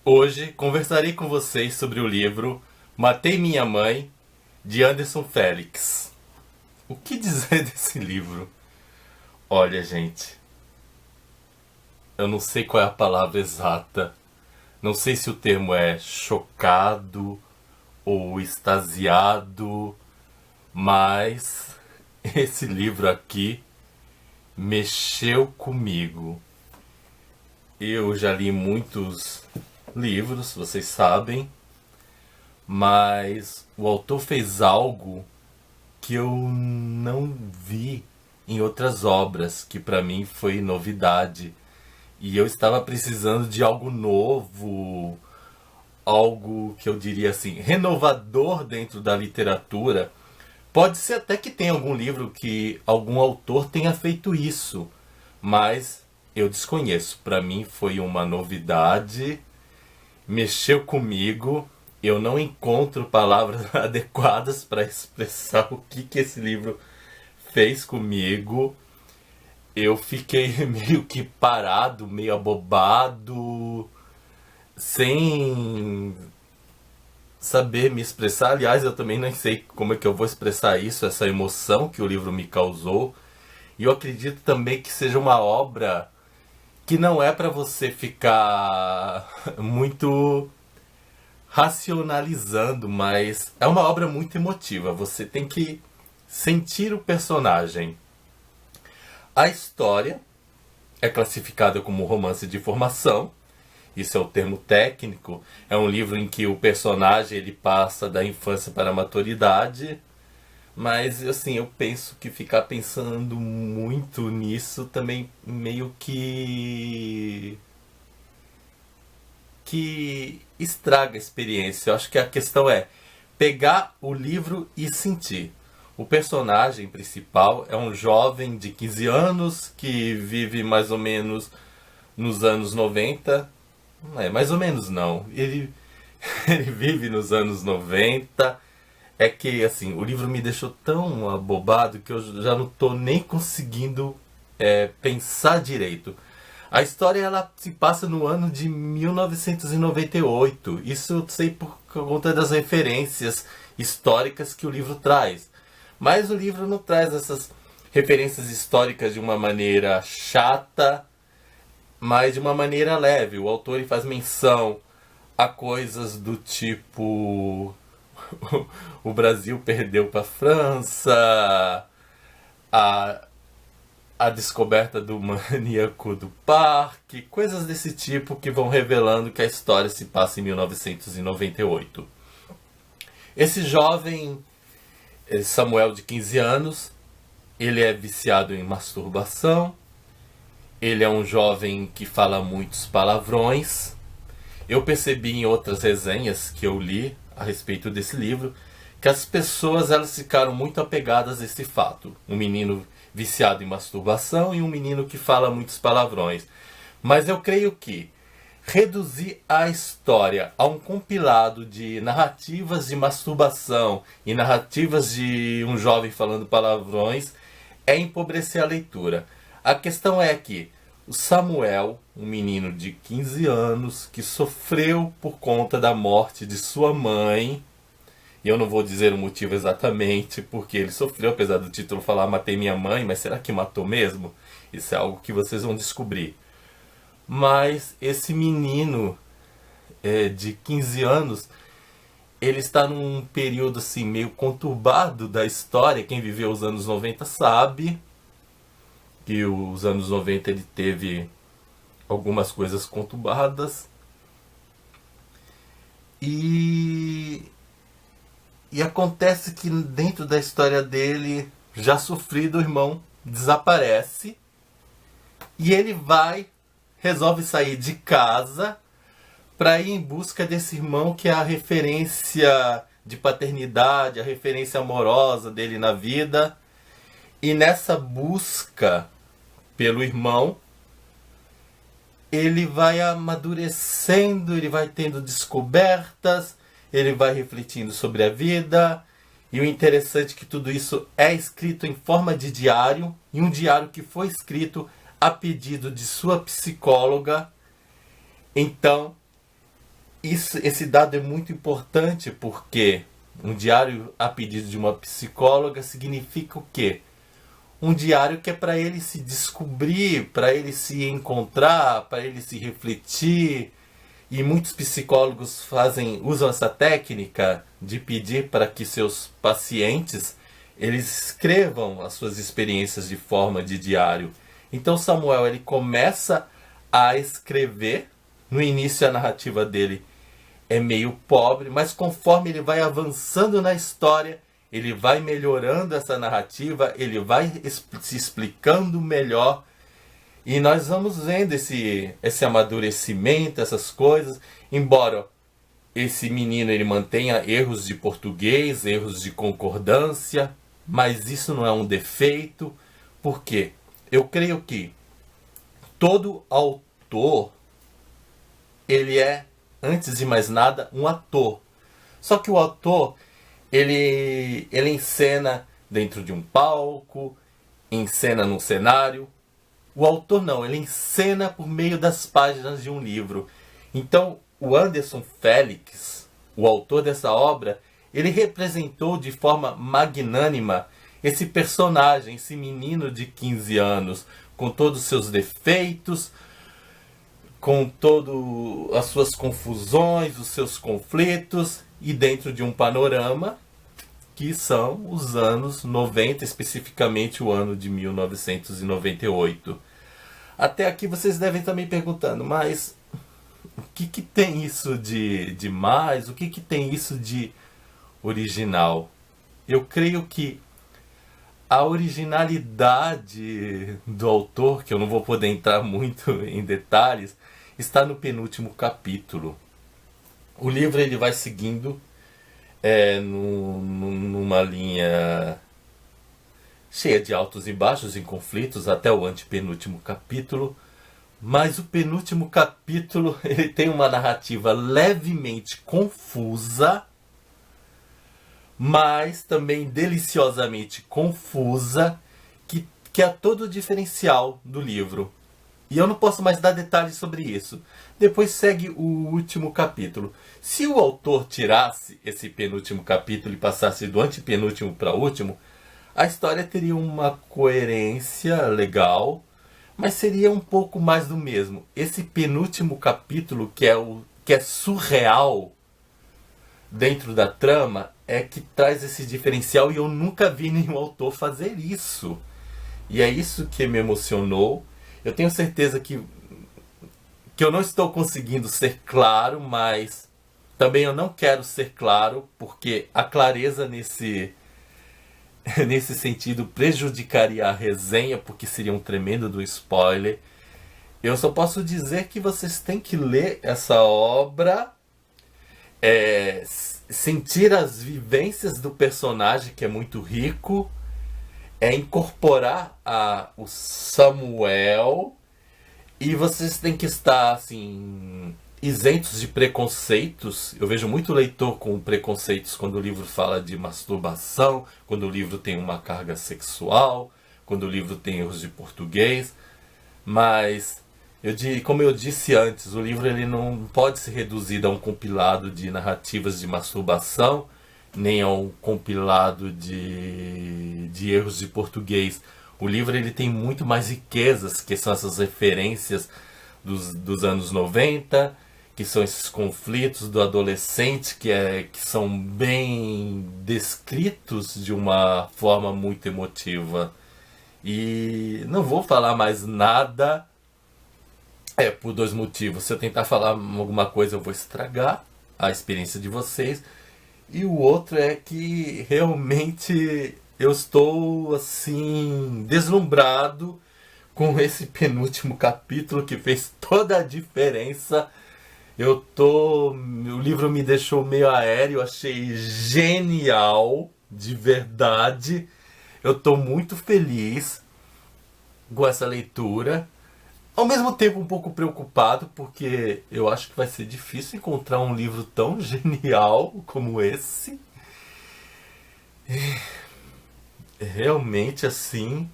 Hoje conversarei com vocês sobre o livro Matei Minha Mãe, de Anderson Félix. O que dizer desse livro? Olha, gente, eu não sei qual é a palavra exata. Não sei se o termo é chocado ou extasiado, mas esse livro aqui mexeu comigo. Eu já li muitos livros, vocês sabem, mas o autor fez algo que eu não vi em outras obras, que para mim foi novidade. E eu estava precisando de algo novo, algo que eu diria assim, renovador dentro da literatura. Pode ser até que tenha algum livro que algum autor tenha feito isso, mas eu desconheço. Para mim foi uma novidade, mexeu comigo. Eu não encontro palavras adequadas para expressar o que esse livro fez comigo. Eu fiquei meio que parado, meio abobado, sem saber me expressar. Aliás, eu também não sei como é que eu vou expressar isso, essa emoção que o livro me causou. E eu acredito também que seja uma obra que não é para você ficar muito racionalizando, mas é uma obra muito emotiva. Você tem que sentir o personagem. A história é classificada como romance de formação. Isso é o termo técnico. É um livro em que o personagem ele passa da infância para a maturidade. Mas assim, eu penso que ficar pensando muito nisso também meio que estraga a experiência. Eu acho que a questão é pegar o livro e sentir. O personagem principal é um jovem de 15 anos que vive mais ou menos nos anos 90. Não é mais ou menos não. Ele vive nos anos 90. É que assim, o livro me deixou tão abobado que eu já não estou nem conseguindo pensar direito. A história ela se passa no ano de 1998. Isso eu sei por conta das referências históricas que o livro traz. Mas o livro não traz essas referências históricas de uma maneira chata, mas de uma maneira leve. O autor ele faz menção a coisas do tipo o Brasil perdeu para a França, a a descoberta do maníaco do parque, coisas desse tipo que vão revelando que a história se passa em 1998. Esse jovem, Samuel, de 15 anos, ele é viciado em masturbação, ele é um jovem que fala muitos palavrões. Eu percebi em outras resenhas que eu li a respeito desse livro que as pessoas elas ficaram muito apegadas a esse fato. Um menino viciado em masturbação e um menino que fala muitos palavrões. Mas eu creio que reduzir a história a um compilado de narrativas de masturbação e narrativas de um jovem falando palavrões é empobrecer a leitura. A questão é que o Samuel, um menino de 15 anos que sofreu por conta da morte de sua mãe, e eu não vou dizer o motivo exatamente porque ele sofreu, apesar do título falar matei minha mãe, mas será que matou mesmo? Isso é algo que vocês vão descobrir. Mas esse menino de 15 anos, ele está num período assim meio conturbado da história. Quem viveu os anos 90 sabe que os anos 90 ele teve algumas coisas conturbadas. E acontece que dentro da história dele, já sofrido, o irmão desaparece. E ele resolve sair de casa para ir em busca desse irmão que é a referência de paternidade, a referência amorosa dele na vida. E nessa busca pelo irmão, ele vai amadurecendo, ele vai tendo descobertas, ele vai refletindo sobre a vida. E o interessante é que tudo isso é escrito em forma de diário, e um diário que foi escrito a pedido de sua psicóloga. Então, esse dado é muito importante porque um diário a pedido de uma psicóloga significa o quê? Um diário que é para ele se descobrir, para ele se encontrar, para ele se refletir. E muitos psicólogos usam essa técnica de pedir para que seus pacientes eles escrevam as suas experiências de forma de diário. Então Samuel ele começa a escrever. No início a narrativa dele é meio pobre, mas conforme ele vai avançando na história, ele vai melhorando essa narrativa, ele vai se explicando melhor. E nós vamos vendo esse amadurecimento, essas coisas. Embora esse menino ele mantenha erros de português, erros de concordância, mas isso não é um defeito. Por quê? Eu creio que todo autor, ele é, antes de mais nada, um ator. Só que o ator, ele encena dentro de um palco, encena num cenário. O autor não, ele encena por meio das páginas de um livro. Então, o Anderson Félix, o autor dessa obra, ele representou de forma magnânima esse personagem, esse menino de 15 anos, com todos os seus defeitos, com todas as suas confusões, os seus conflitos, e dentro de um panorama que são os anos 90, especificamente o ano de 1998. Até aqui vocês devem estar me perguntando, mas o que tem isso de mais? O que tem isso de original? Eu creio que a originalidade do autor, que eu não vou poder entrar muito em detalhes, está no penúltimo capítulo. O livro ele vai seguindo numa linha cheia de altos e baixos, em conflitos, até o antepenúltimo capítulo. Mas o penúltimo capítulo ele tem uma narrativa levemente confusa, mas também deliciosamente confusa, que é todo o diferencial do livro. E eu não posso mais dar detalhes sobre isso. Depois segue o último capítulo. Se o autor tirasse esse penúltimo capítulo e passasse do antepenúltimo para o último, a história teria uma coerência legal, mas seria um pouco mais do mesmo. Esse penúltimo capítulo, que é surreal dentro da trama, é que traz esse diferencial, e eu nunca vi nenhum autor fazer isso. E é isso que me emocionou. Eu tenho certeza que eu não estou conseguindo ser claro, mas também eu não quero ser claro, porque a clareza nesse sentido prejudicaria a resenha, porque seria um tremendo do spoiler. Eu só posso dizer que vocês têm que ler essa obra, sentir as vivências do personagem, que é muito rico, incorporar o Samuel, e vocês têm que estar assim isentos de preconceitos. Eu vejo muito leitor com preconceitos quando o livro fala de masturbação, quando o livro tem uma carga sexual, quando o livro tem erros de português. Mas, como eu disse antes, o livro ele não pode ser reduzido a um compilado de narrativas de masturbação, nem a um compilado de erros de português. O livro ele tem muito mais riquezas, que são essas referências dos anos 90, que são esses conflitos do adolescente, que são bem descritos de uma forma muito emotiva. E não vou falar mais nada, por dois motivos. Se eu tentar falar alguma coisa, eu vou estragar a experiência de vocês. E o outro é que realmente eu estou assim deslumbrado com esse penúltimo capítulo, que fez toda a diferença. O livro me deixou meio aéreo, achei genial, de verdade. Eu estou muito feliz com essa leitura. Ao mesmo tempo um pouco preocupado, porque eu acho que vai ser difícil encontrar um livro tão genial como esse. Realmente assim,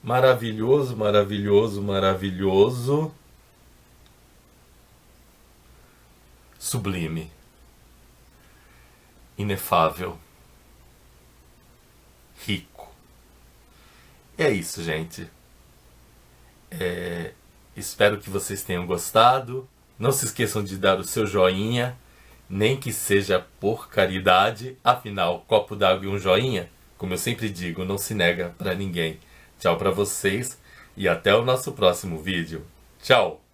maravilhoso, maravilhoso, maravilhoso. sublime, inefável, rico. E é isso, gente. Espero que vocês tenham gostado. Não se esqueçam de dar o seu joinha, nem que seja por caridade. Afinal, copo d'água e um joinha, como eu sempre digo, não se nega pra ninguém. Tchau pra vocês e até o nosso próximo vídeo. Tchau!